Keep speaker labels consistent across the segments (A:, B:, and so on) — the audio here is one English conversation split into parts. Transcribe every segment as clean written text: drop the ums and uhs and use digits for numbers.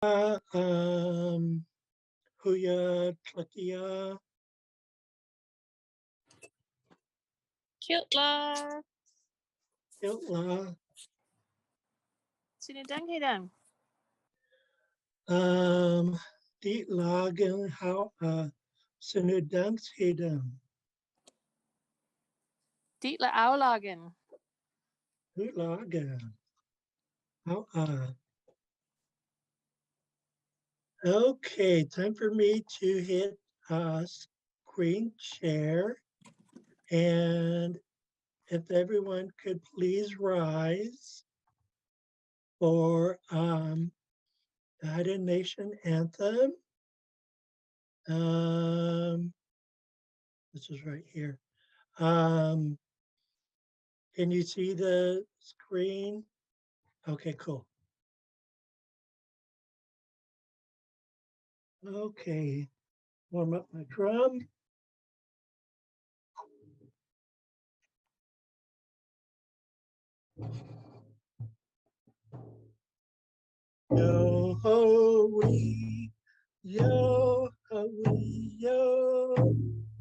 A: Huya Tlakia.
B: Kil Class.
A: Kiltla.
B: Sinidang hidang.
A: Di lagen how Sinudanks hidam.
B: Di la aulagen.
A: Di lagen. How Okay, time for me to hit screen share. And if everyone could please rise for the Haida Nation anthem. This is right here. Can you see the screen? Okay, cool. Okay, warm up my drum. Yo ho wee, yo ho wee, yo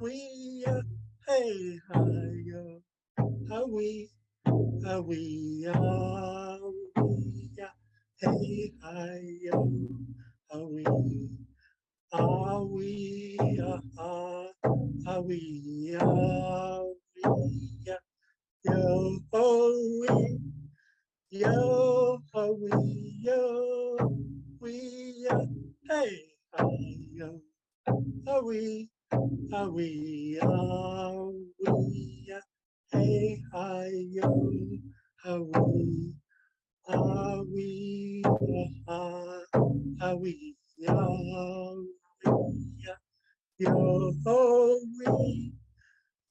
A: wee, hey hi yo, ho wee, ho wee, yo wee, hey hi yo, ho wee, ah wee, ah wee, yo ho wee. Yo, wee, yo, hey, yo, wee, wee, hey, yo, wee, wee, wee, yo, wee,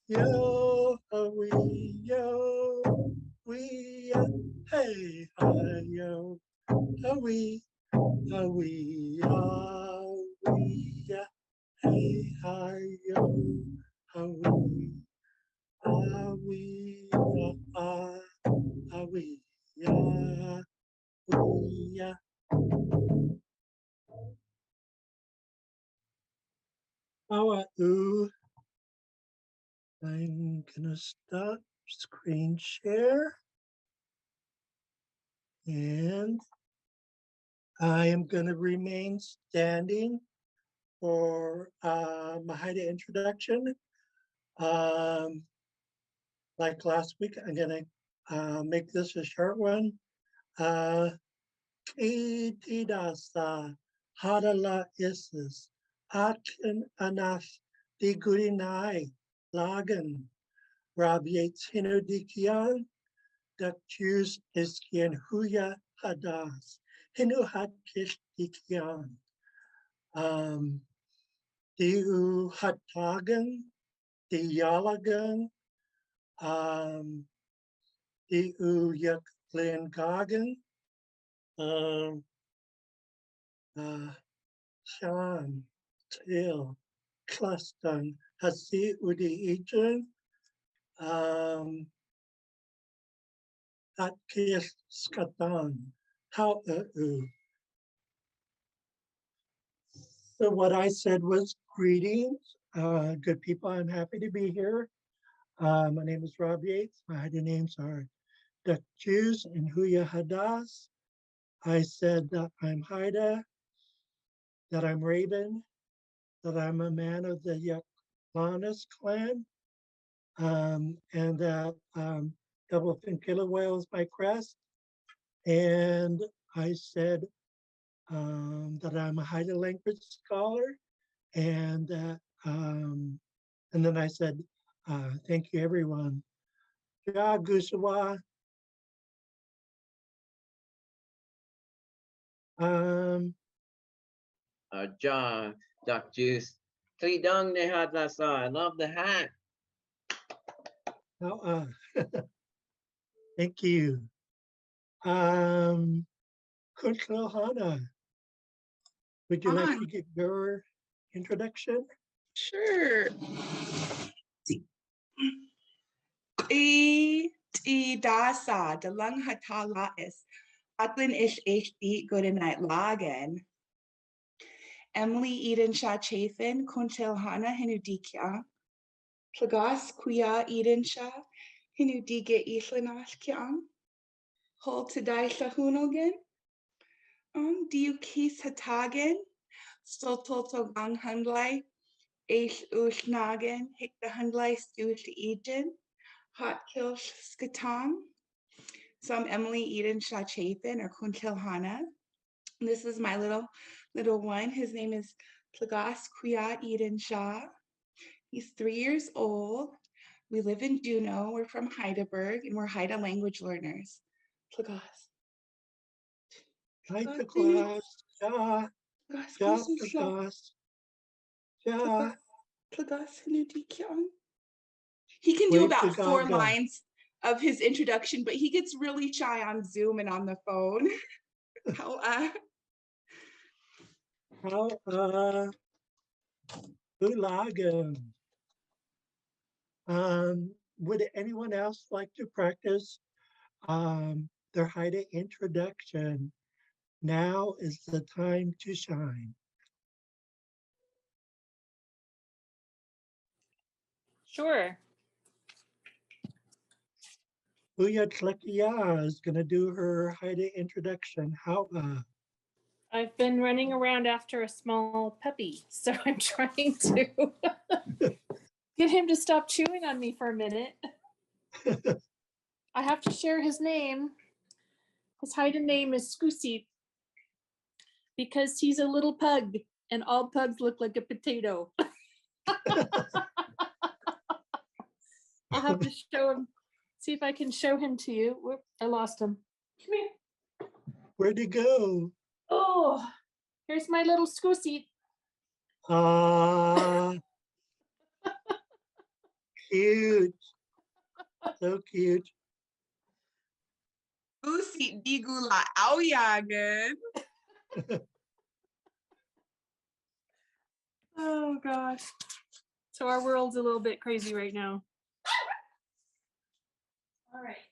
A: yo, wee, yo, wee, hey, yo, wee, wee, hey, yo, wee, wee, wee, wee. I'm gonna stop screen share and I am gonna remain standing for my Haida introduction. Like last week, I'm gonna make this a short one. Kitidasa hadala isis akin anaf digurinai lagan rabiet hinudikian dakjus iskian huya hadas hinu hatkish dikian diu hatagan diyalagan diu yaklingagan Xaad Kil Class Hasi Udi Ijun Kil Skatan How So what I said was greetings, good people. I'm happy to be here. My name is Rob Yates. My Haida names are Dutch Jews and Huya Hadas. I said that I'm Haida, that I'm Raven, that I'm a man of the Yaklanis clan, and that double fin killer whale is my crest. And I said that I'm a Haida language scholar, and that, and then I said, thank you, everyone. Ja Gusawa.
C: Ja, Duck Juice. Tridong ne hat lasa. I love the hat.
A: Thank you. Kuntlohana, would you like to give your introduction?
D: Sure. Dasa, the lung hatala is Atlin ish HD good night lagen. Emily Eden Shah Chafin, Kuntilhana Hinudikia, Plagas Kuya Eden Shah, Hinudige Islanash Kiang, Hol Tadai Shahunogan, Diu Kis Hatagen, Stoltoto Gang Handlai, Ace Ushnagen, Hick the Handlai Stush Egen, Hot Kill Skatong. So I'm Emily Eden Shah Chafin or Kuntilhana. This is my little one. His name is Plagas Kuya Eden Shah. He's 3 years old. We live in Juneau. We're from Heidelberg, and we're Haida language learners. Plagas.
A: Xaad Kil Class.
D: Plagas.
A: Ja.
D: Plagas Hinudikyang. He can do
A: Wave
D: about
A: to
D: 4
A: Gaga.
D: lines of his introduction, but he gets really shy on Zoom and on the phone.
A: Ulagen. Would anyone else like to practice their Haida introduction? Now is the time to shine.
B: Sure.
A: Uya Tlekia is going to do her Haida introduction. How?
B: I've been running around after a small puppy, so I'm trying to get him to stop chewing on me for a minute. I have to share his name. His Haida name is Scoosie because he's a little pug and all pugs look like a potato. I'll have to show him, see if I can show him to you. Whoop, I lost him. Come here.
A: Where'd he go?
B: Oh, here's my little Scoosie.
A: Cute. So cute.
D: Usi digula aujagen.
B: Oh gosh. So our world's a little bit crazy right now. All right.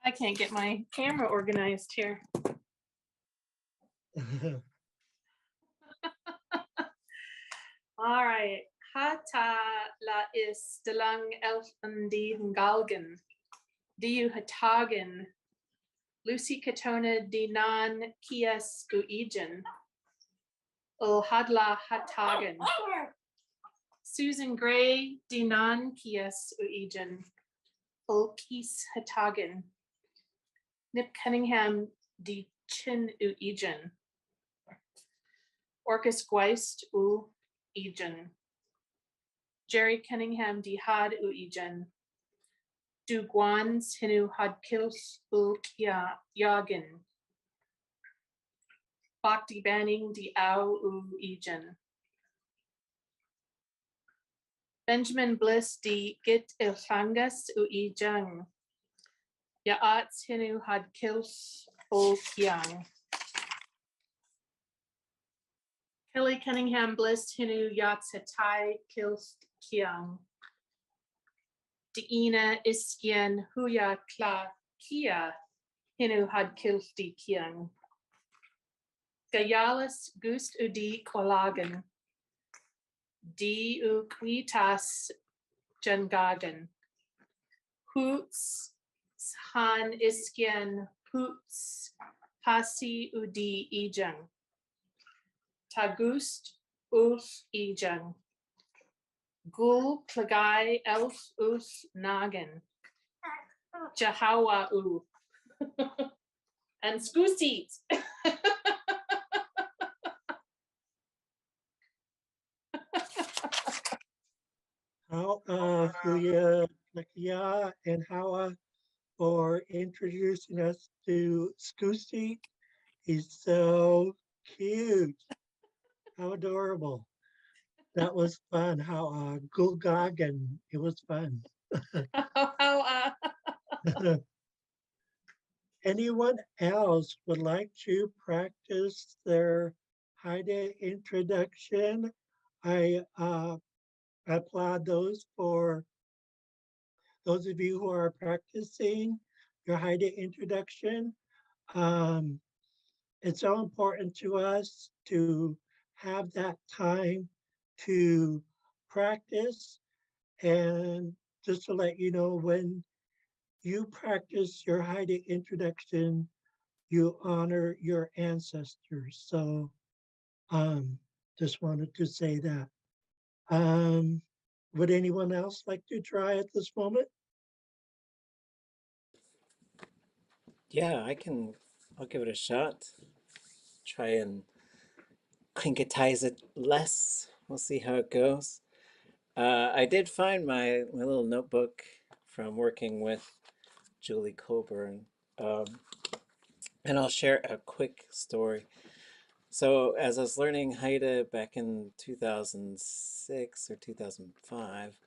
B: I can't get my camera organized here. All right. Hata la is de lang elf die galgen. Diu hatagen. Lucy Katona di nan kies uigen. O hadla hatagen. Susan Gray di nan kies uigen. O kis hatagen. Nip Cunningham di chin uigen. Orcus Geist u Egen. Jerry Cunningham di had u Egen. Du Guans hinu had kils u kia yagen. Bhakti Banning di au u Egen. Benjamin Bliss di git ilfangas u Ejang. Yaats hinu had kils u kiang. Kelly Cunningham Bliss hinu yats hatai kils kiang. Diina iskian huya kla kia hinu had kils di kiang. Gayalis gust udi kolagen. Di u quitas jangagen. Hoots han iskian hoots hasi udi ejang. Tagust us ejang. Gul plagai elf us nagen. Jahawa u. And Scoosie.
A: How Huya Tlekia and Hawa for introducing us to Scoosie. He's so cute. How adorable. That was fun. How Gulgagan. It was fun. Anyone else would like to practice their Haida introduction? I applaud those for those of you who are practicing your Haida introduction. um, it's so important to us to have that time to practice. And just to let you know, when you practice your Haida introduction, you honor your ancestors. So um, just wanted to say that. Um, would anyone else like to try at this moment?
E: Yeah, I'll give it a shot. Try and clinketize it less. We'll see how it goes. I did find my little notebook from working with Julie Coburn, um, and I'll share a quick story. So, as I was learning Haida back in 2006 or 2005,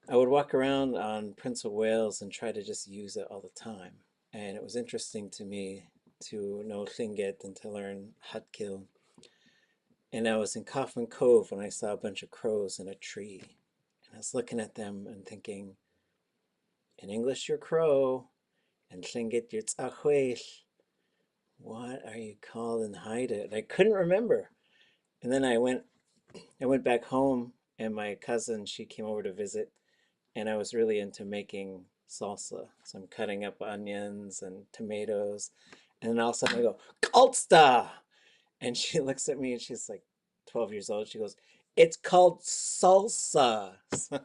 E: I would walk around on Prince of Wales and try to just use it all the time. And it was interesting to me to know Tlingit and to learn Xaad Kil. And I was in Kaufman Cove when I saw a bunch of crows in a tree. And I was looking at them and thinking, in English, you're crow, and Tlingit, you're tzahwel. What are you called in Haida? And I couldn't remember. And then I went back home, and my cousin, she came over to visit, and I was really into making salsa. So I'm cutting up onions and tomatoes, and then all of a sudden I go, Kaltsta! And she looks at me and she's like 12 years old. She goes, it's called salsa. So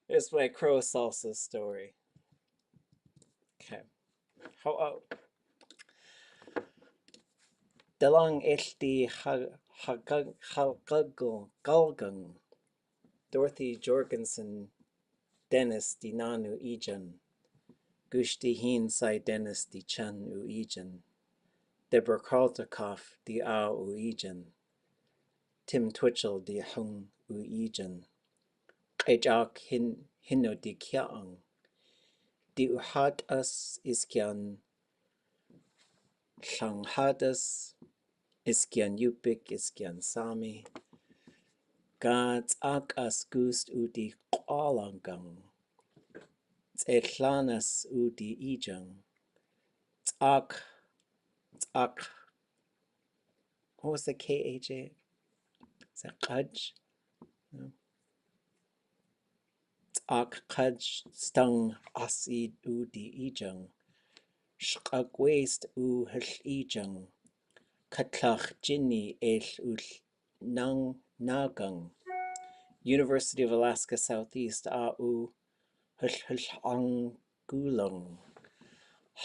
E: there's my crow salsa story. Okay. How Dalang HD Galgang Dorothy Jorgensen Dennis di Nanu Ijan Gushti Hin Sai Dennis di Chan U Ijan Deborah Karltakov di Au U Ijan Tim Twitchell di Hung U Ijan Ejak Hinno di Kiaang di Uhadas Iskian Shanghadas Iskian Yupik Iskian Sami God's ak as gust udi qalangang Tsetlanas udi ijang Tsak what was the KHA? Is that Kaj? No. Tsak Kaj stung asid udi ijang Shkak waste u hil ijang Katlach jinni el ul nang nagang University of Alaska Southeast au Hilhangulang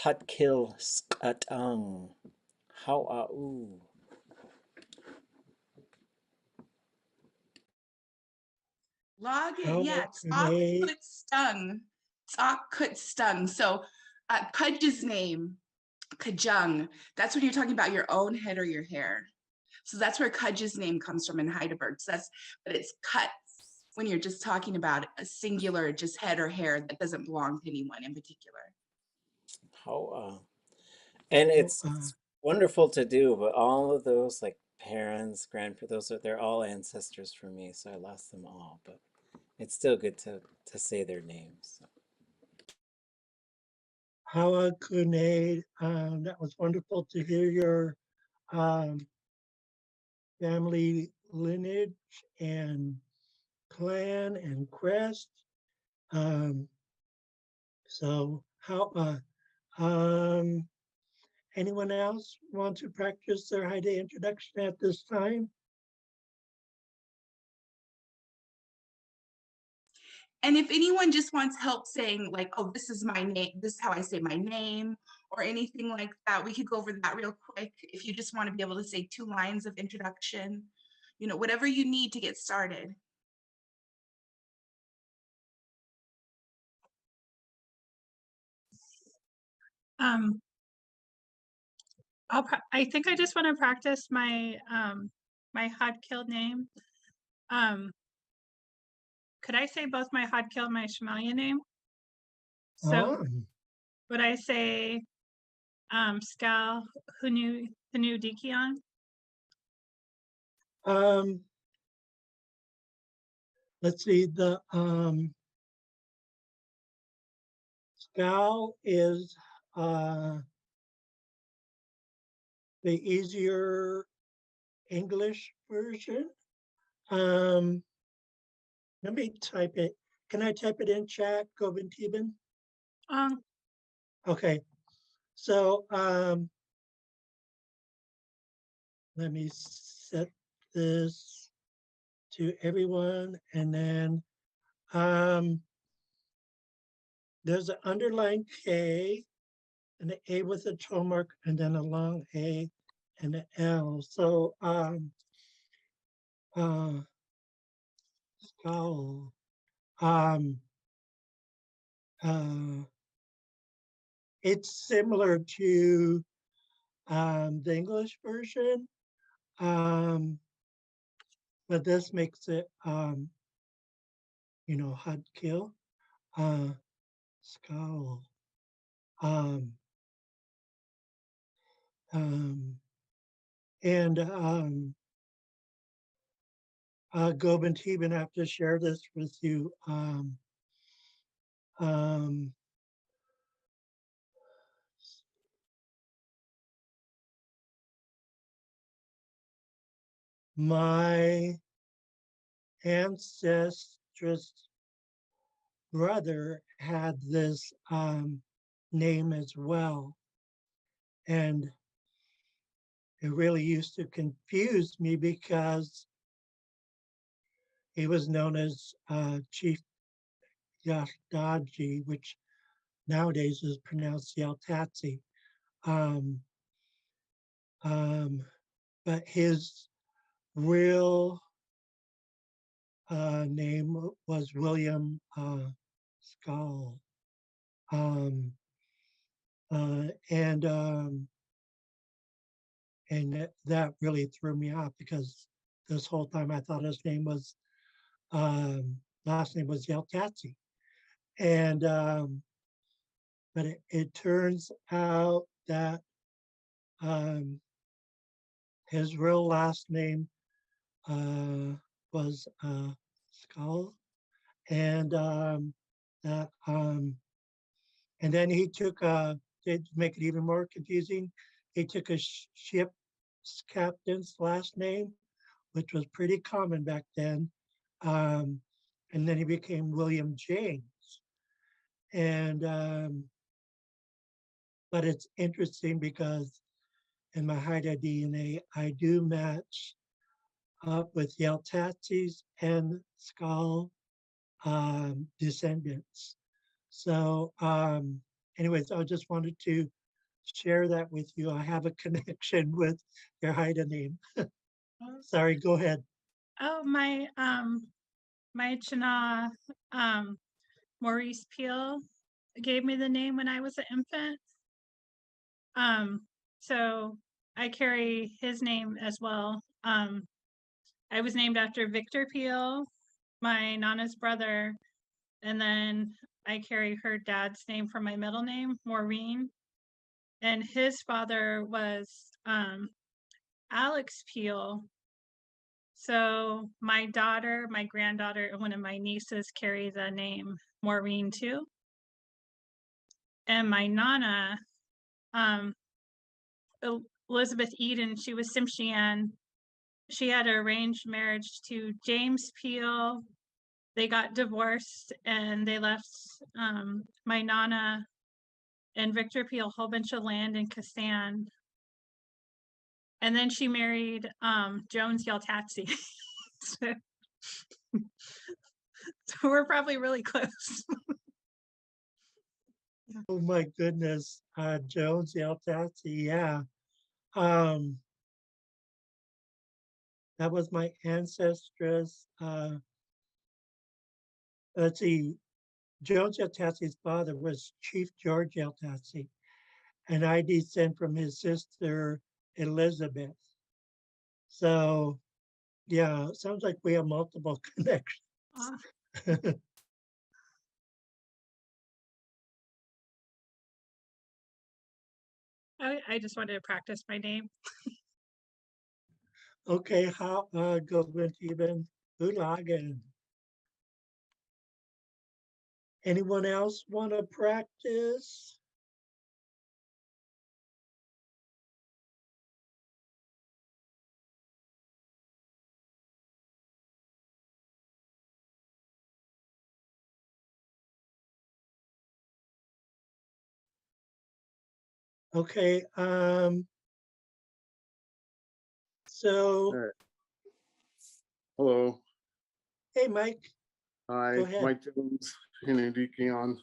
E: Xaad Kil Skatang How au
D: Log it,
A: How
D: yeah.
A: Kunay,
D: Kut stung. Kut stung. So Kudge's name, Kajung, that's when you're talking about your own head or your hair. So that's where Kudge's name comes from in Heidelberg. So but it's cut when you're just talking about a singular, just head or hair that doesn't belong to anyone in particular.
E: how and it's wonderful to do, but all of those like parents, grandparents, they're all ancestors for me, so I lost them all. But it's still good to say their names. So.
A: how Kunay, that was wonderful to hear your um, family lineage and clan and crest. Um, so how anyone else want to practice their Haida introduction at this time?
D: And if anyone just wants help saying like, oh, this is my name, this is how I say my name, or anything like that, we could go over that real quick. If you just want to be able to say 2 lines of introduction, whatever you need to get started.
F: Um, I think I just want to practice my my Xaad Kil name. Could I say both my Xaad Kil and my Shemalia name? So would I say Skal Hunu Dikion?
A: Let's see, the Scow is the easier English version. Let me type it. Can I type it in chat, Govind Teben?
F: Um,
A: Okay, so let me set this to everyone, and then there's an underlined K, and an A with a toe mark, and then a long A and an L. So scowl. It's similar to the English version, but this makes it, Xaad Kil, scowl. And Govind Teben, I have to share this with you. My ancestress brother had this name as well. And it really used to confuse me because he was known as Chief Yashdaji, which nowadays is pronounced Yaltatsi. Um, but his real name was William Scull. Um, and that really threw me off because this whole time I thought his name was last name was Yaltatsi. And but it turns out that his real last name was Skull, and that and then he took to make it even more confusing, he took a ship's captain's last name, which was pretty common back then, and then he became William James. And but it's interesting because in my Haida DNA, I do match up with Yaltatsi's and Skull descendants. So anyways, I just wanted to share that with you. I have a connection with your Haida name. Sorry, go ahead.
F: oh, my Chana, Maurice Peel gave me the name when I was an infant. So I carry his name as well. I was named after Victor Peel, my Nana's brother, and then I carry her dad's name for my middle name, Maureen. And his father was Alex Peel. So my daughter, my granddaughter, and one of my nieces carry the name Maureen too. And my Nana, Elizabeth Eden, she was Simshian. She had an arranged marriage to James Peel. They got divorced and they left my Nana and Victor Peel a whole bunch of land in Kasan. And then she married Jones Yaltatsi. so we're probably really close.
A: Oh my goodness, Jones Yaltatsi, yeah. That was my ancestress. Let's see, Jones Yaltatsi's father was Chief George Yaltatsi, and I descend from his sister Elizabeth. So, yeah, sounds like we have multiple connections.
F: I just wanted to practice my name.
A: Okay, how Govind Teben, Ulagan. Anyone else want to practice? Okay, so,
G: All right. Hello.
A: hey, Mike,
G: Hi,
A: go ahead.
G: Mike Jones, Hinadikion.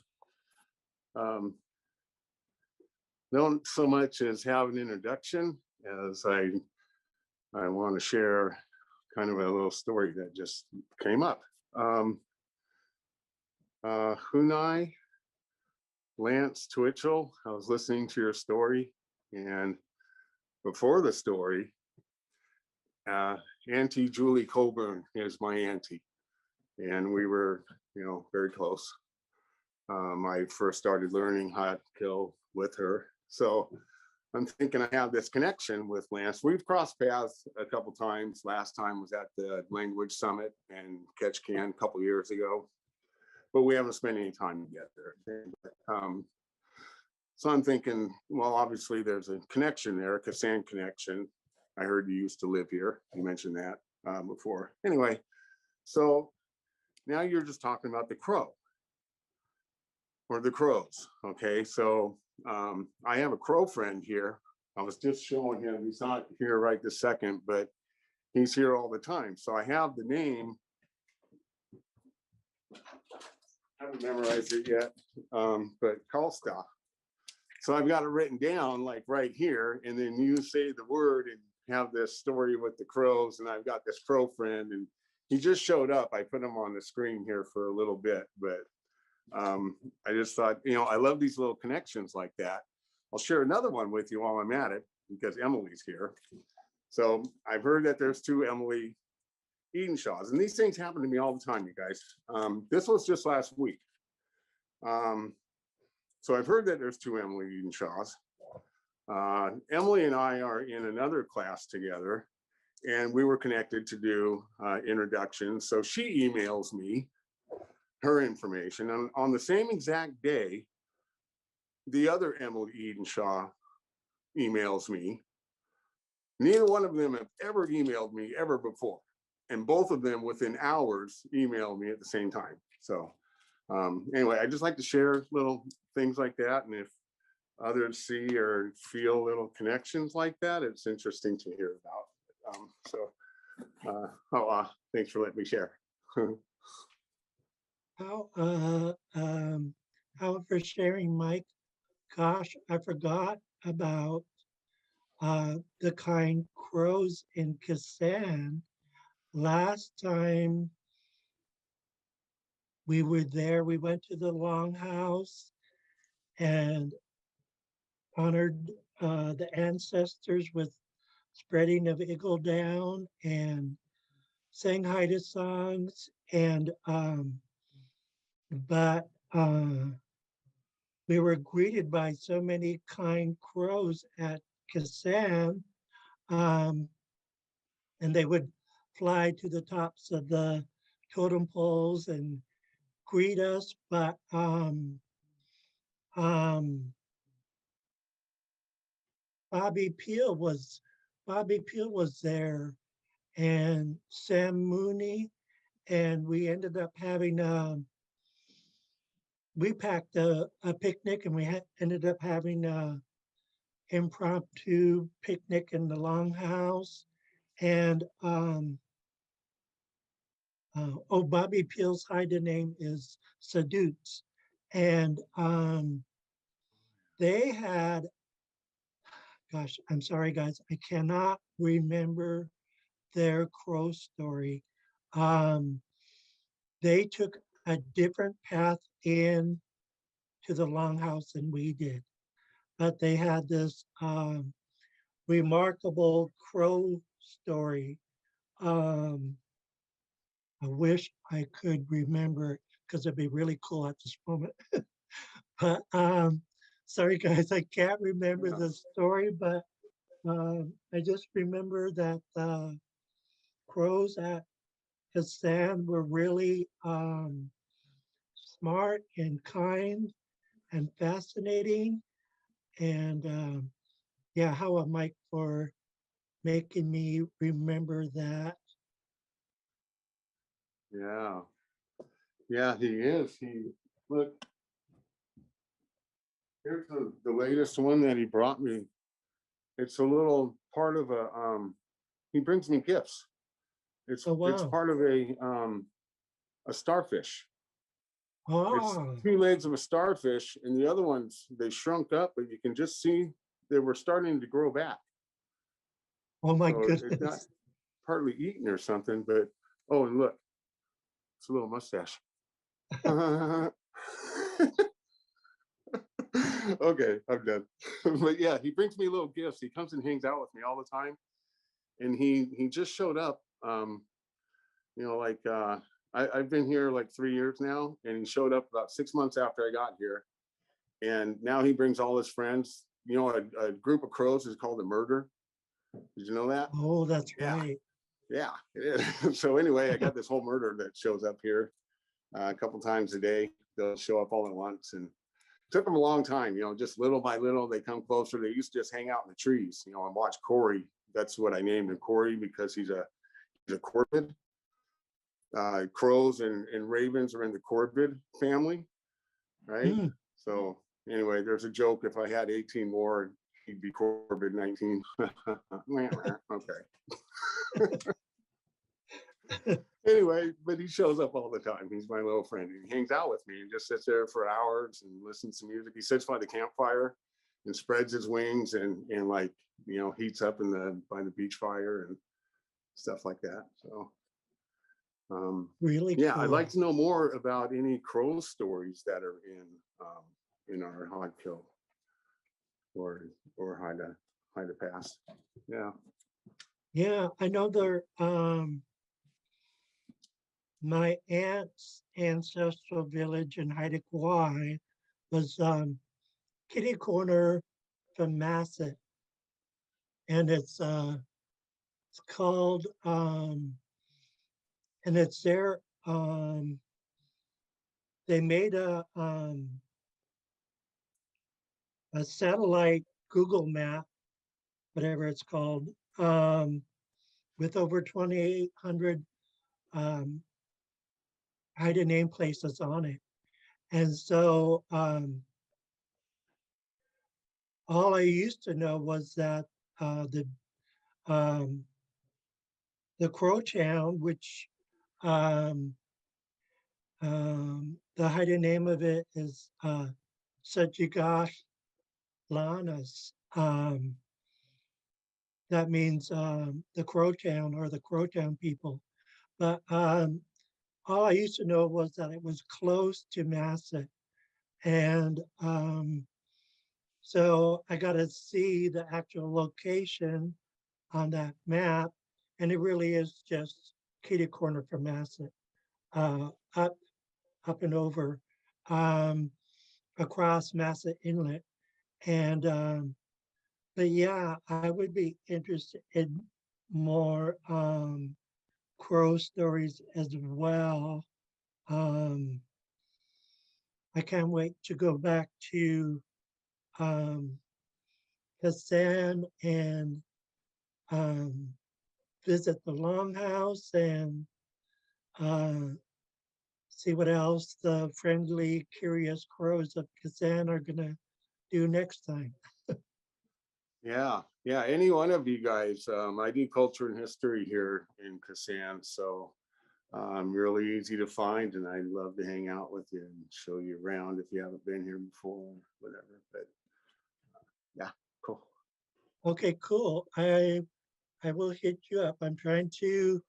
G: Don't so much as have an introduction as I want to share kind of a little story that just came up. Hunai, Lance Twitchell, I was listening to your story, and before the story, Auntie Julie Coburn is my auntie, and we were, very close. I first started learning Xaad Kil with her. So I'm thinking I have this connection with Lance. We've crossed paths a couple times. Last time was at the Language Summit in Ketchikan a couple years ago, but we haven't spent any time together. So I'm thinking, well, obviously there's a connection there, a Kassan connection. I heard you used to live here. You mentioned that before. Anyway, so now you're just talking about the crow. Or the crows. Okay, so I have a crow friend here. I was just showing him, he's not here right this second, but he's here all the time. So I have the name. I haven't memorized it yet, but Kalsta. So I've got it written down like right here, and then you say the word and have this story with the crows, and I've got this crow friend, and he just showed up. I put him on the screen here for a little bit, but I just thought, I love these little connections like that. I'll share another one with you while I'm at it because Emily's here. So I've heard that there's two Emily Edenshaws, and these things happen to me all the time, you guys. This was just last week. So I've heard that there's two Emily Edenshaws. Emily and I are in another class together, and we were connected to do introductions. So she emails me her information, and on the same exact day, the other Emily Edenshaw emails me. Neither one of them have ever emailed me ever before, and both of them within hours emailed me at the same time. So anyway, I just like to share little things like that, and if others see or feel little connections like that, it's interesting to hear about. Thanks for letting me share.
A: However, sharing, Mike, gosh, I forgot about the kind crows in Kassan. Last time we were there, we went to the Longhouse and honored the ancestors with spreading of eagle down and sang Haida songs. And but we were greeted by so many kind crows at Kassan, and they would fly to the tops of the totem poles and greet us. But Bobby Peel was there, and Sam Mooney, and we ended up having we packed a picnic, and we ended up having a impromptu picnic in the Longhouse. And Bobby Peel's Haida name is Sadoots, and they had, gosh, I'm sorry guys, I cannot remember their crow story. They took a different path in to the Longhouse than we did, but they had this remarkable crow story. I wish I could remember it because it'd be really cool at this moment. But sorry guys, I can't remember the story, but I just remember that crows at Kassan were really smart and kind and fascinating. And yeah, how a Mike for making me remember that.
G: Yeah, he is. Look, Here's the latest one that he brought me. It's a little part of he brings me gifts. It's
A: Oh,
G: it's
A: wow.
G: part of a starfish. It's
A: Oh,
G: 2 legs of a starfish, and the other ones, they shrunk up, but you can just see they were starting to grow back.
A: oh my
G: So it got
A: goodness.
G: partly eaten or something, but oh, and look, it's a little mustache. Okay, I'm done. But yeah, he brings me little gifts. He comes and hangs out with me all the time. And he just showed up, like I've been here like 3 years now, and he showed up about 6 months after I got here. And now he brings all his friends. A group of crows is called a murder. Did you know that?
A: Oh, that's
G: Yeah.
A: right.
G: Yeah, it is. So anyway, I got this whole murder that shows up here a couple times a day. They'll show up all at once, and it took them a long time. Just little by little, they come closer. They used to just hang out in the trees, and watch Corey. That's what I named him, Corey, because he's a corvid. Crows and ravens are in the corvid family, right?
A: Hmm.
G: So anyway, there's a joke. If I had 18 more, he'd be corvid 19. Okay. Anyway, but he shows up all the time. He's my little friend. He hangs out with me and just sits there for hours and listens to music. He sits by the campfire and spreads his wings and heats up by the beach fire and stuff like that. So
A: Really
G: yeah,
A: cool.
G: I'd like to know more about any crow stories that are in our Xaad Kil or Haida Pass. Yeah.
A: Yeah, I know my aunt's ancestral village in Haida Gwaii was kitty corner from Masset. And it's called and it's there. They made a satellite Google map, whatever it's called, with over 2,800 Haida name places on it. And so all I used to know was that um, the Crow Town, which the Haida name of it is Sajigash Lanas. That means the Crow Town or the Crow Town people. But all I used to know was that it was close to Masset. And so I got to see the actual location on that map. And it really is just kitty corner from Masset, up and over, across Masset Inlet. And but yeah, I would be interested in more crow stories as well. I can't wait to go back to Hassan and visit the Longhouse and see what else the friendly, curious crows of Kazan are gonna do next time.
G: Yeah, any one of you guys. I do culture and history here in Kasan, so really easy to find, and I'd love to hang out with you and show you around if you haven't been here before, whatever. But yeah, cool.
A: Okay, cool. I will hit you up. I'm trying to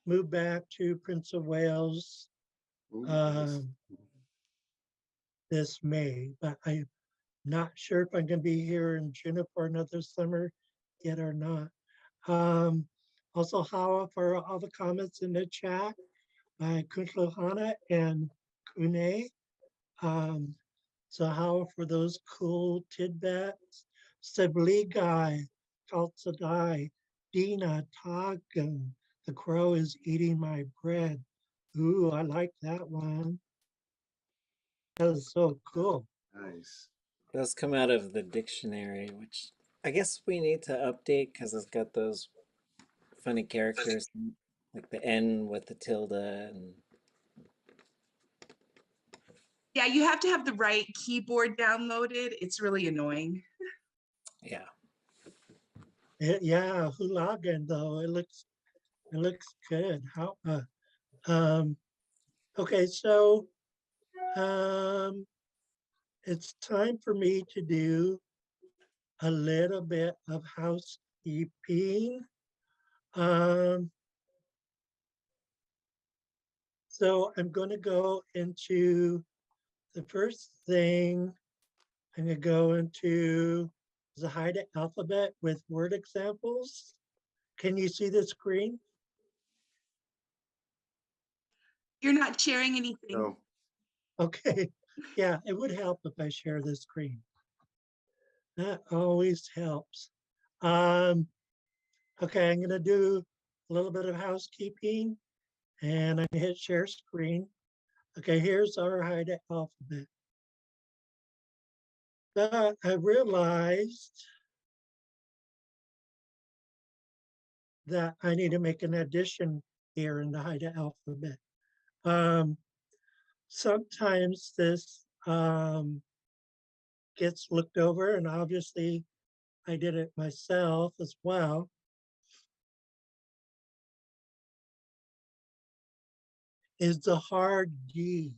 A: move back to Prince of Wales
G: Ooh, nice.
A: this May, but I'm not sure if I'm going to be here in June for another summer yet or not. Also, Hawa for all the comments in the chat by Kuntlohana and Kune. So Hawa for those cool tidbits. Sibligai, Kaltsadai, Dina, Tagan, the crow is eating my bread. Ooh, I like that one. That is so cool.
G: Nice.
E: Those come out of the dictionary, which I guess we need to update because it's got those funny characters, like the N with the tilde and
D: Yeah, you have to have the right keyboard downloaded. It's really annoying.
E: Yeah.
A: Yeah, Hulagan though, it looks good. How, okay, so it's time for me to do a little bit of housekeeping. So I'm going to go into the first thing. I'm going to go into the Haida alphabet with word examples. Can you see the screen?
D: You're not sharing anything.
G: So
A: Okay. Yeah, it would help if I share the screen. That always helps. Okay, I'm going to do a little bit of housekeeping and I'm going to hit share screen. Okay, here's our Haida alphabet. But I realized that I need to make an addition here in the Haida alphabet. Sometimes this gets looked over, and obviously I did it myself as well. Is the hard D.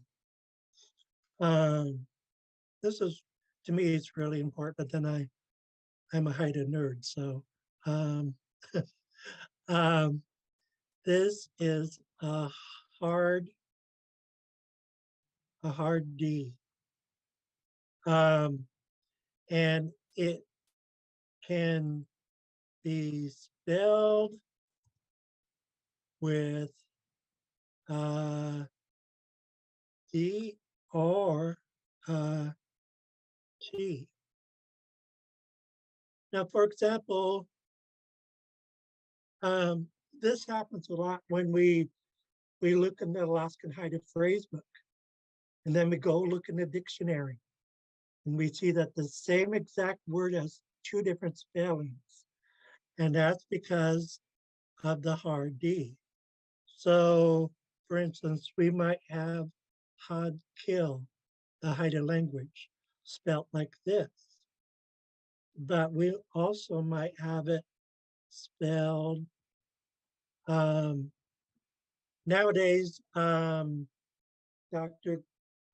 A: This is, to me, it's really important, but then I'm a Haida nerd, so um, um, this is hard D. And it can be spelled with D or T. Now, for example, this happens a lot when we look in the Alaskan Haida phrase book, and then we go look in the dictionary, and we see that the same exact word has two different spellings, and that's because of the hard D. So, for instance, we might have Xaad Kil, the Haida language, spelt like this, but we also might have it spelled nowadays. Dr.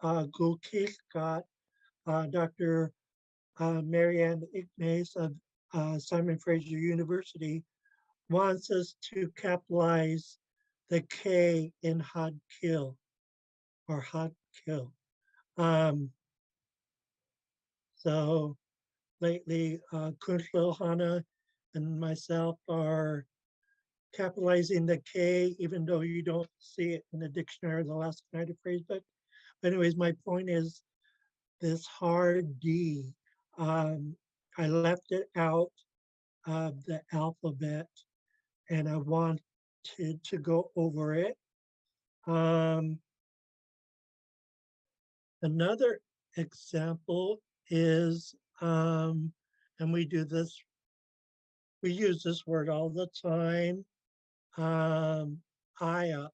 A: Gulkis Dr. Marianne Ignace of Simon Fraser University wants us to capitalize the K in Xaad Kil or Xaad Kil. So lately, Kuntlil Hana and myself are capitalizing the K, even though you don't see it in the dictionary of the last United phrase book. But anyways, my point is this hard D. I left it out of the alphabet and I wanted to go over it. Another example is, and we use this word all the time, Aya.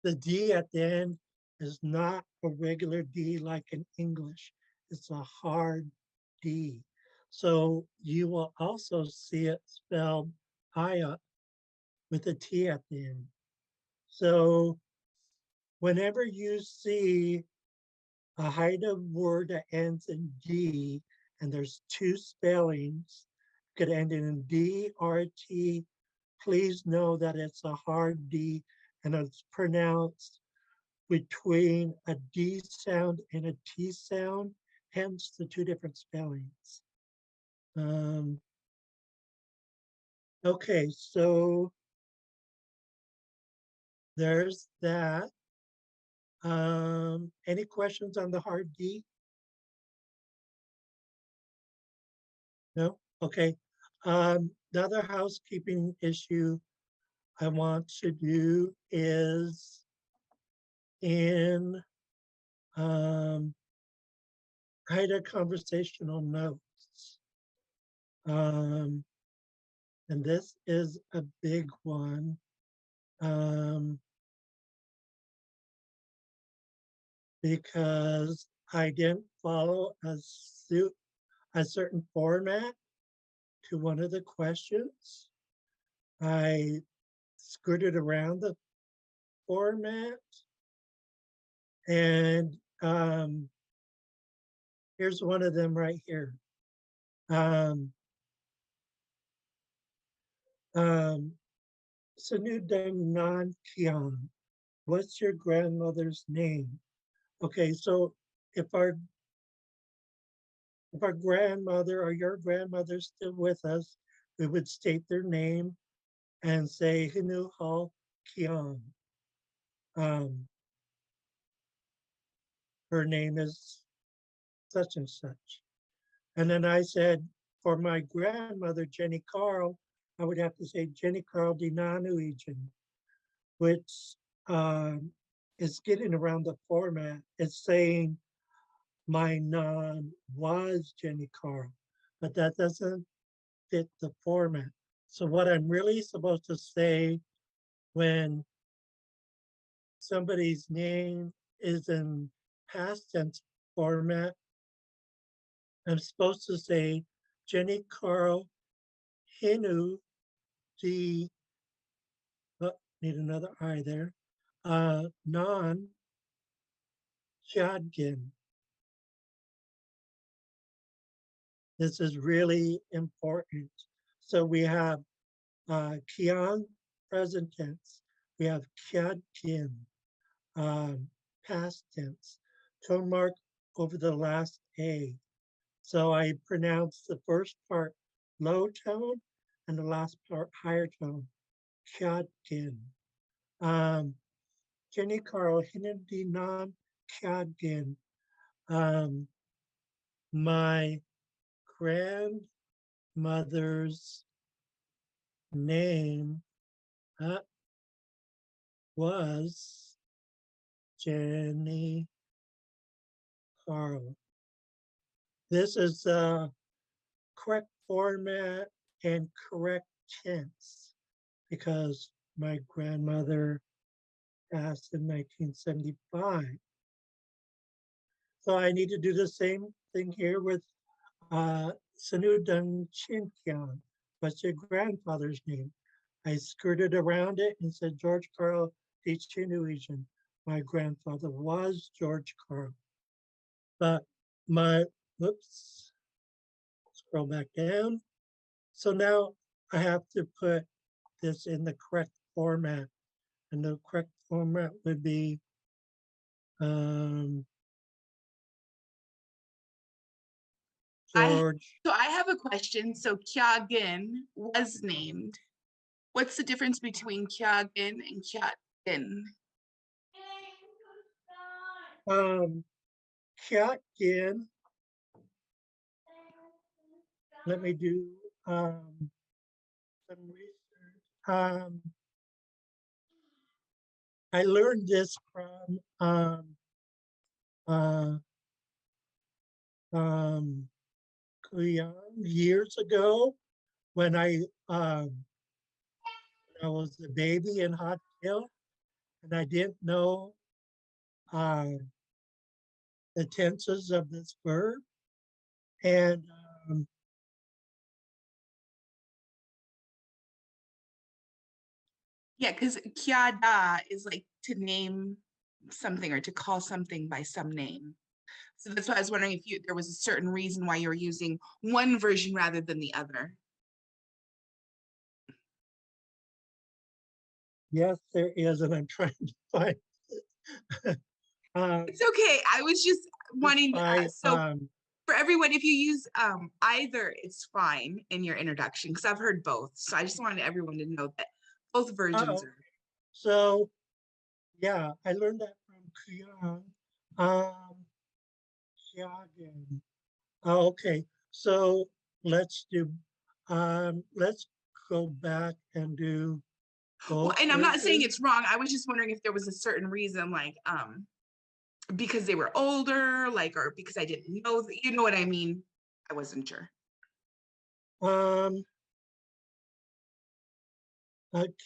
A: The D at the end is not a regular D like in English. It's a hard D. So you will also see it spelled Aya with a T at the end. So whenever you see a Haida word that ends in D and there's two spellings, could end in D or a T, please know that it's a hard D and it's pronounced between a D sound and a T sound, hence the two different spellings. Okay, so there's that. Any questions on the hard D? No? Okay. The other housekeeping issue I want to do is in write a conversational notes. And this is a big one. because I didn't follow a certain format to one of the questions. I skirted around the format, and here's one of them right here. Sanudang Nan Kian, what's your grandmother's name? Okay, so if our grandmother or your grandmother's still with us, we would state their name and say Hinu Hal Kian. Her name is such and such. And then I said, for my grandmother, Jenny Carl, I would have to say Jenny Carl Dinanuijan, which is getting around the format. It's saying my non was Jenny Carl, but that doesn't fit the format. So what I'm really supposed to say when somebody's name is in past tense format, I'm supposed to say Jenny Carl Hinu D, oh, need another I there, non Jadgin. This is really important. So we have Kian, present tense. We have Jadgin, past tense. Tone mark over the last A. So I pronounce the first part low tone and the last part higher tone, Jadgin. Jenny Carl Hinandi non Jadgin. My grandmother's name was Jenny Carl. This is the correct format and correct tense because my grandmother passed in 1975. So I need to do the same thing here with Sanudang Chinkian. What's your grandfather's name? I skirted around it and said George Carl D. Chinuijan. My grandfather was George Carl. But whoops, scroll back down. So now I have to put this in the correct format. And the correct format would be George.
D: So I have a question. So Kyagin was named. What's the difference between Kyagin and Kyagin?
A: Kyatkin, let me do some research. I learned this from years ago when I was a baby in Xaad Kil, and I didn't know the tenses of this verb. And
D: Yeah, because Kyada is like to name something or to call something by some name. So that's why I was wondering if there was a certain reason why you're using one version rather than the other.
A: yes, there is, and I'm trying to find it.
D: It's okay. I was just wanting for everyone, if you use either, it's fine in your introduction because I've heard both. So I just wanted everyone to know that both versions are.
A: So yeah, I learned that from Kuyang. Okay, so let's go back and do both.
D: Well, and I'm not saying it's wrong. I was just wondering if there was a certain reason, like because they were older, like, or because I didn't know, you know what I mean? I wasn't sure.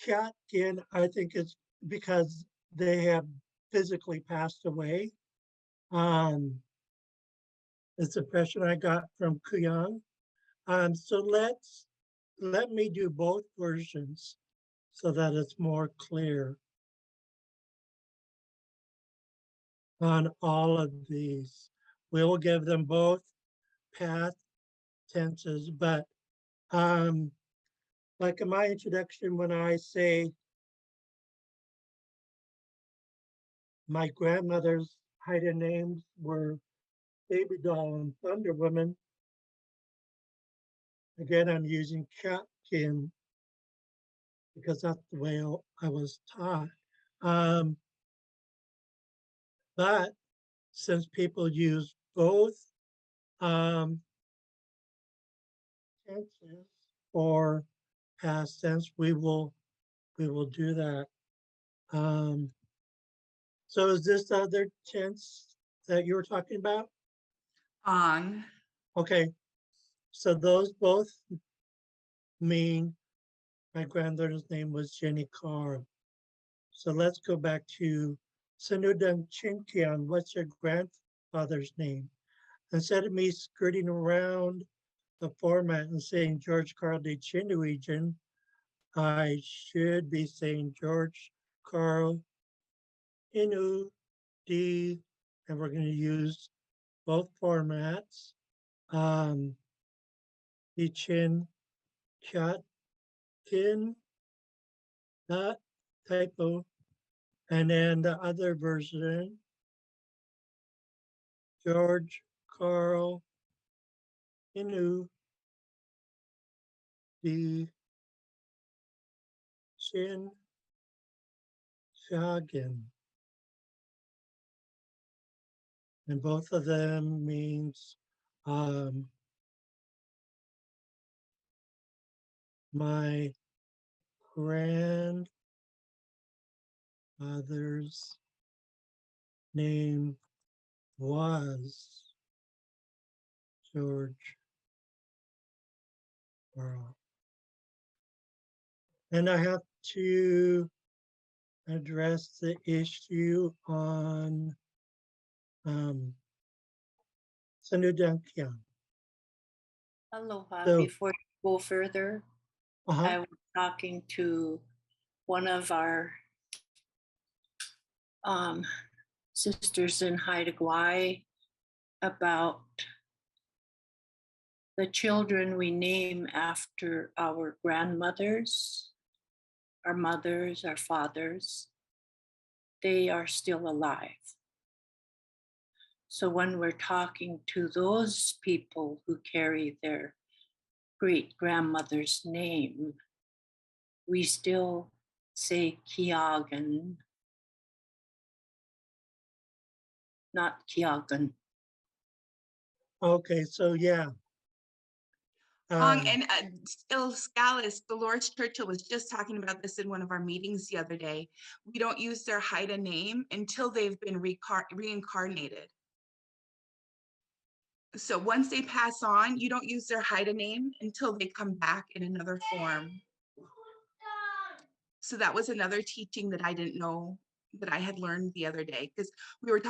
A: Catkin, I think it's because they have physically passed away. It's a impression I got from Kuyang. So let me do both versions so that it's more clear on all of these. We will give them both past tenses, but like in my introduction, when I say my grandmother's Haida names were Baby Doll and Thunder Woman, again, I'm using Kin because that's the way I was taught. But since people use both tenses or past tense, we will do that. So is this the other tense that you were talking about?
D: On.
A: Okay, so those both mean my granddaughter's name was Jenny Carr. So let's go back to Sanudang Chinkian. What's your grandfather's name? Instead of me skirting around the format and saying George Carl de Chinduijan, I should be saying George Carl Inu D, and we're going to use both formats. Ichin Chat Kin, that typo, and then the other version, George Carl Inu D Chin Shagin. And both of them means my grandmother's name was George Carl. And I have to address the issue on Sanudangkyang.
H: Aloha.
A: So,
H: Before you go further, I was talking to one of our sisters in Haida Gwaii about the children we name after our grandmothers, our mothers, our fathers. They are still alive. So when we're talking to those people who carry their great grandmother's name, we still say Kiagan, not Kiagan.
A: okay, so yeah.
D: And still Scalise, Dolores Churchill was just talking about this in one of our meetings the other day. We don't use their Haida name until they've been reincarnated. So once they pass on, you don't use their Haida name until they come back in another form. So that was another teaching that I didn't know, that I had learned the other day, because we were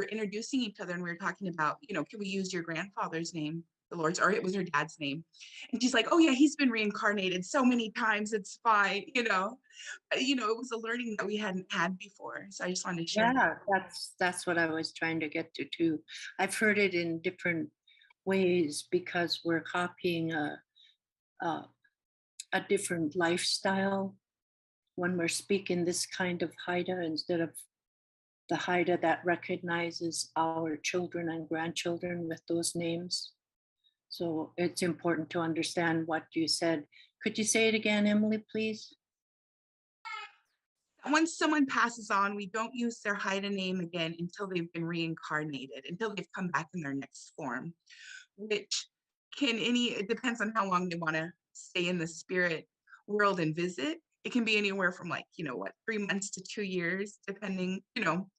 D: introducing each other and we were talking about, can we use your grandfather's name, Dolores, or it was her dad's name. And she's like, oh yeah, he's been reincarnated so many times, it's fine, it was a learning that we hadn't had before. So I just wanted to share.
H: Yeah, that's what I was trying to get to too. I've heard it in different ways because we're copying a different lifestyle when we're speaking this kind of Haida instead of the Haida that recognizes our children and grandchildren with those names. So it's important to understand what you said. Could you say it again, Emily, please?
D: Once someone passes on, we don't use their Haida name again until they've been reincarnated, until they've come back in their next form, which it depends on how long they want to stay in the spirit world and visit. It can be anywhere from 3 months to 2 years, depending,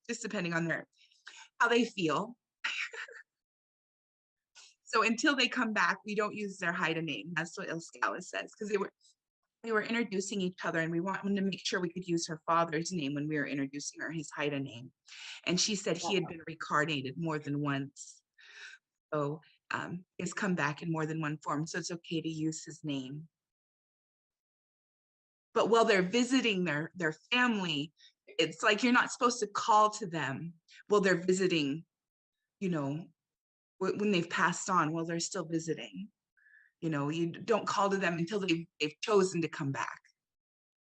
D: just depending on how they feel. So until they come back, we don't use their Haida name. That's what Il Scala says, because we were introducing each other, and we wanted to make sure we could use her father's name when we were introducing her, his Haida name. And she said he had been reincarnated more than once. So it's come back in more than one form. So it's okay to use his name. But while they're visiting their family, it's like you're not supposed to call to them while they're visiting, you know, when they've passed on, while they're still visiting. You know, you don't call to them until they've chosen to come back.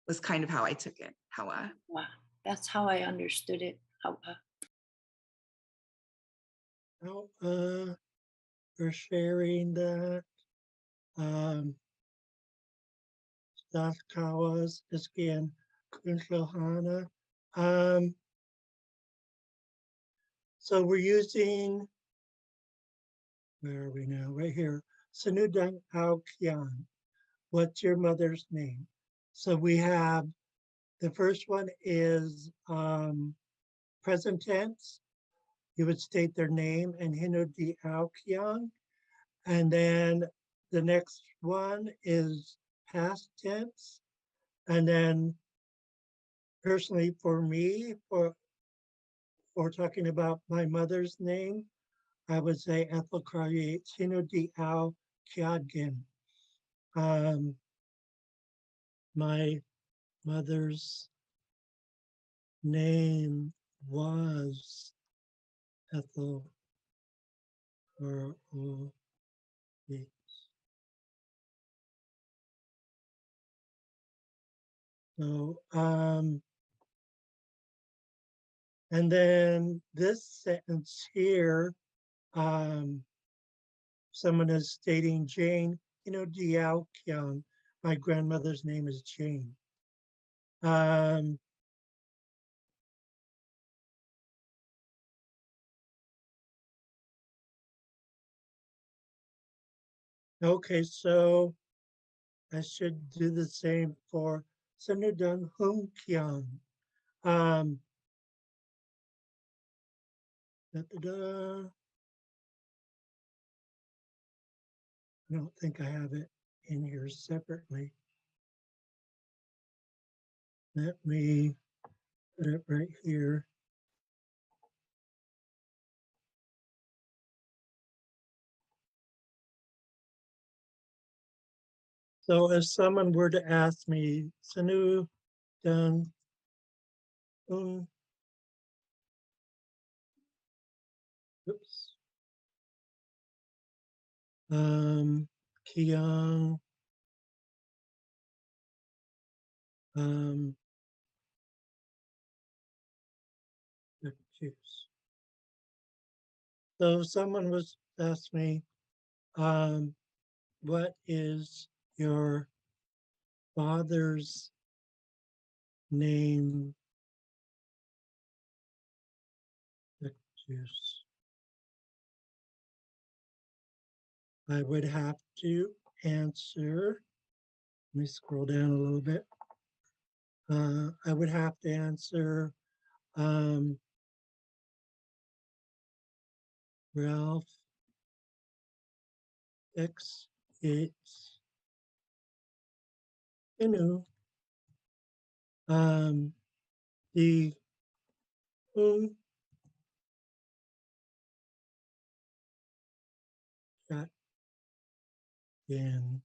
D: Was kind of how I took it. How
H: Wow, that's how I understood it. How,
A: Now, for sharing that. Stafkawas, Iskian, Kunshlohana. So we're using, where are we now? Right here. Sanudang Ao Kian. What's your mother's name? So we have, the first one is present tense. You would state their name and Hinu di Ao Kian. And then the next one is past tense. And then personally for me, for talking about my mother's name, I would say Ethel Carrier, Sino di Ao Kiadgin. My mother's name was Ethel Carrier. So, and then this sentence here, someone is stating Jane, Diao Kyung. My grandmother's name is Jane. Okay, so I should do the same for Sanudang Hung Kyung. I don't think I have it in here separately. Let me put it right here. So if someone were to ask me, Sanu Dun oops. Kiyoung, let's choose. So someone was asked me, what is your father's name? Let's choose. I would have to answer. Let me scroll down a little bit. I would have to answer Ralph X Yates Inu. The who got in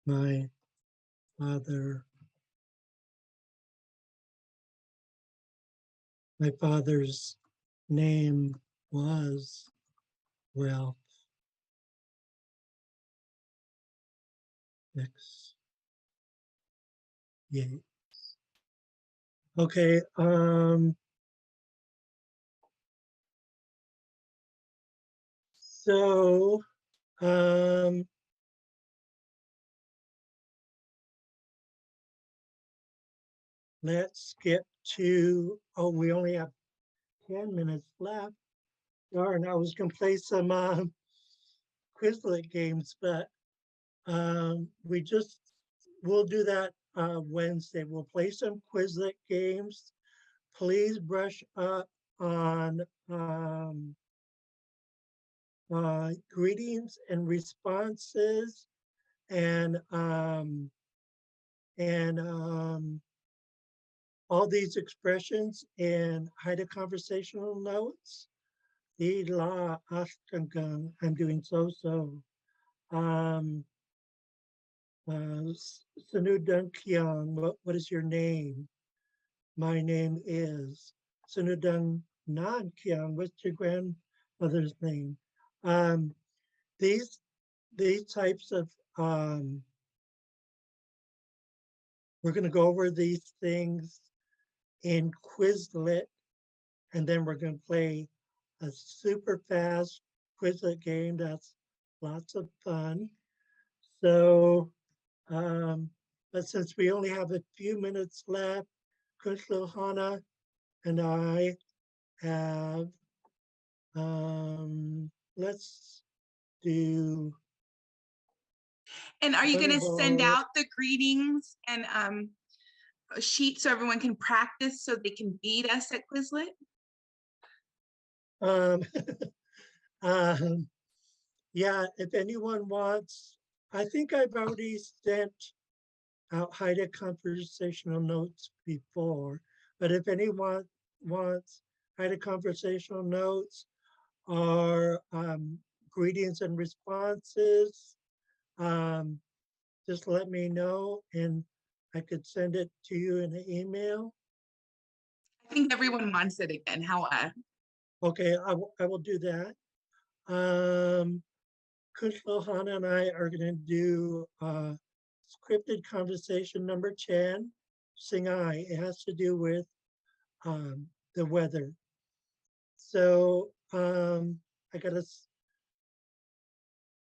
A: my father, my father's name was Ralph X Yates. Okay, so let's get to, oh, we only have 10 minutes left. Darn, I was gonna play some Quizlet games, but we'll do that Wednesday. We'll play some Quizlet games. Please brush up on greetings and responses and all these expressions in Haida conversational notes. Di la ashtangang, I'm doing so. Sanudang Kiang, what is your name? My name is Sanudang Nan Kiang, what's your grandmother's name? These types of, we're going to go over these things in Quizlet, and then we're going to play a super fast Quizlet game that's lots of fun. So, but since we only have a few minutes left, Kushlohana and I have, let's do.
D: And are you going to send
A: volleyball.
D: out the greetings and a sheet so everyone can practice so they can beat us at Quizlet?
A: Um, yeah, if anyone wants, I think I've already sent out Haida conversational notes before, but if anyone wants Haida conversational notes or greetings and responses, just let me know and I could send it to you in an email.
D: I think everyone wants it again. How?
A: Okay, I will do that. Kushlohana and I are going to do scripted conversation number 10, Singai. It has to do with the weather. So I got to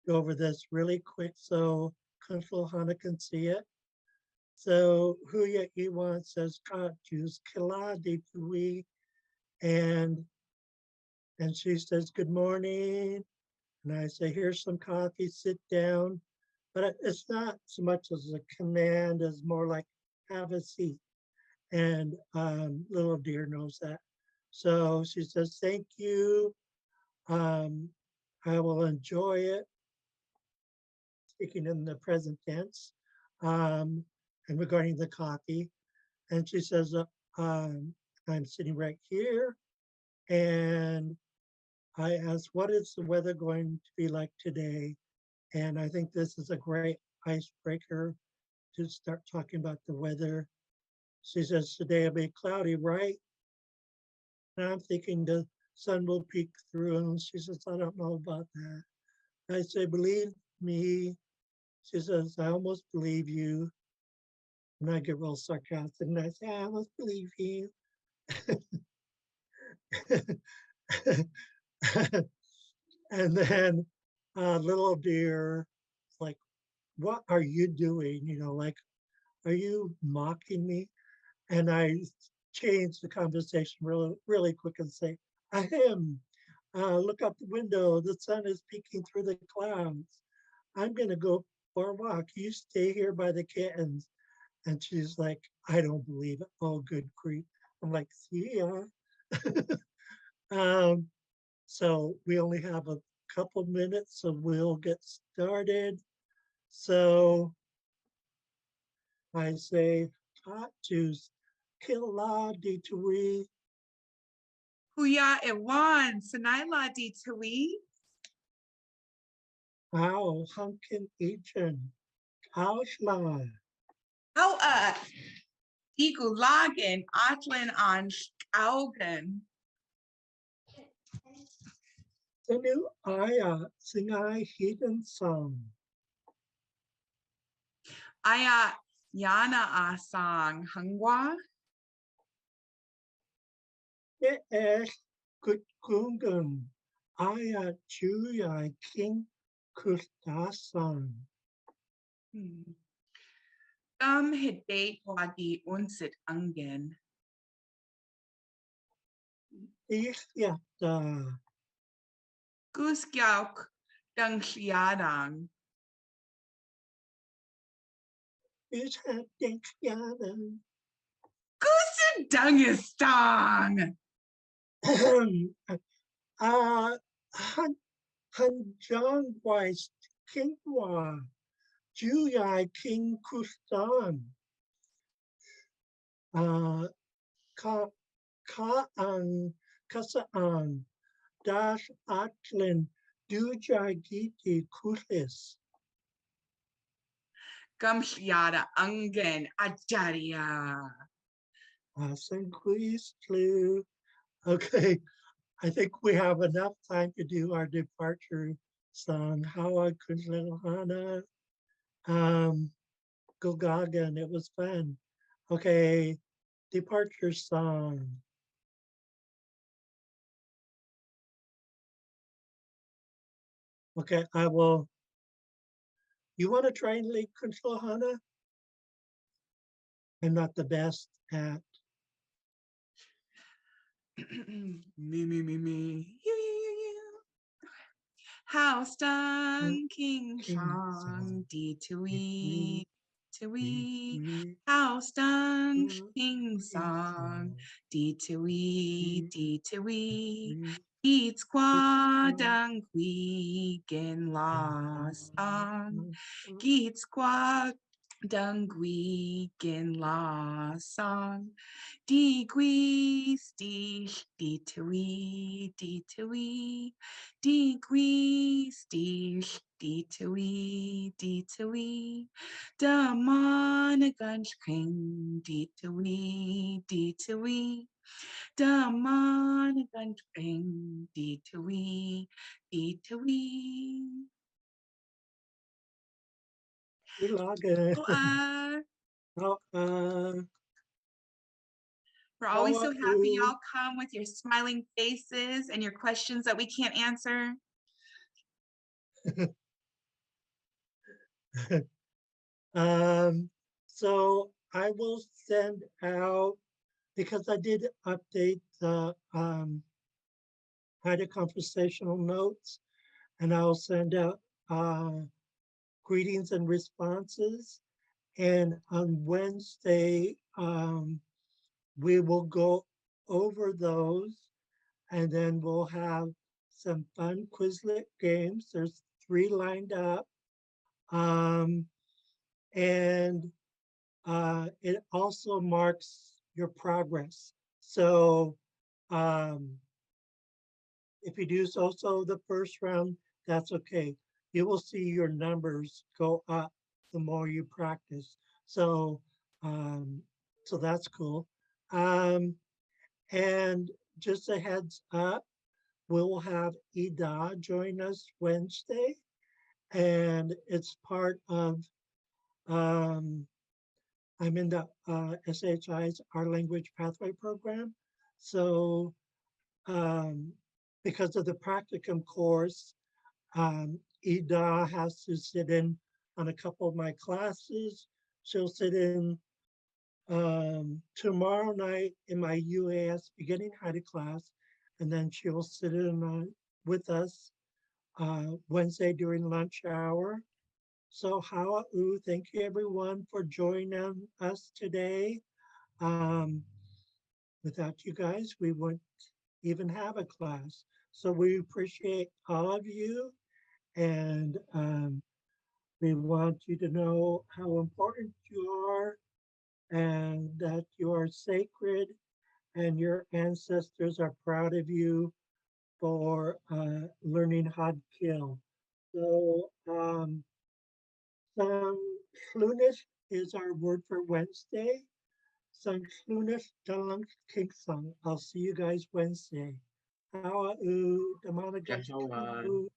A: go over this really quick so Kushlohana can see it. So Huya Iwan says, God, Jews, Kila Dipui, and she says, good morning. And I say, here's some coffee, sit down. But it's not so much as a command as more like have a seat. And little dear knows that. So she says, thank you. I will enjoy it. Speaking in the present tense. And regarding the coffee. And she says, I'm sitting right here. And I asked, what is the weather going to be like today? And I think this is a great icebreaker to start talking about the weather. She says, today will be cloudy, right? And I'm thinking the sun will peek through. And she says, I don't know about that. I say, believe me. She says, I almost believe you. And I get real sarcastic and I say, I almost believe you. And then little dear, like, what are you doing? You know, like, are you mocking me? And I changed the conversation really quick and say, I am. Look out the window. The sun is peeking through the clouds. I'm going to go for a walk. You stay here by the kittens. And she's like, I don't believe it. Oh, good grief. I'm like, see ya. So we only have a couple minutes, so we'll get started. So I say, hot juice, killa ditui,
D: Huya Ewan, Sanaila di Tui,
A: how hunkin agent, how shla,
D: how Igulagan, Atlan on Augen,
A: the new aya, singai hidden song,
D: Aya Yana Asang, Hangwa,
A: eesh, kutkungun, aya chuyai king kustasan,
D: Hidate Wadi Unsit Ungen,
A: ihyata,
D: Guskyauk, Dung Shiadang,
A: ishatinkyana,
D: Gusin Dungistang,
A: Han John Weiss Kingwa Juyai King Kustan. Ka Kaan Kasaan Dash Atlin Dujagiti Kulis.
D: Gamshyada Angan Ajaria.
A: Asanquis Clue. Okay, I think we have enough time to do our departure song. Hawa Kunlehana. Gogagan. It was fun. Okay, departure song. Okay, I will. You want to try and lead control, Hana? I'm not the best at.
D: Me. You. House done, King Song, D2E, House done, King Song, D2E, Eat squadang Gwigen la song, Geet squadang Gwigen la song. Degrees, D2E, degrees, D2E, Damanagunch King, D2E, Damanagunch King, D2E.
A: Ilaga.
D: We're always so happy y'all come with your smiling faces and your questions that we can't answer.
A: So I will send out, because I did update the Haida conversational notes, and I'll send out greetings and responses. And on Wednesday, we will go over those, and then we'll have some fun Quizlet games. There's 3 lined up. And it also marks your progress. So if you do so the first round, that's okay. You will see your numbers go up the more you practice. So so that's cool. And just a heads up, we'll have Ida join us Wednesday, and it's part of I'm in the SHI's Our Language Pathway program. So because of the practicum course, Ida has to sit in on a couple of my classes. She'll sit in tomorrow night in my UAS beginning Haida class, and then she'll sit in with us Wednesday during lunch hour. So ha'u, thank you everyone for joining us today. Without you guys, we wouldn't even have a class. So we appreciate all of you, and we want you to know how important you are and that you are sacred, and your ancestors are proud of you for learning Xaad Kil. So Sanklunish is our word for Wednesday. Sanklunish Dalang Kingsang. I'll see you guys Wednesday. How damana
C: Yahawan.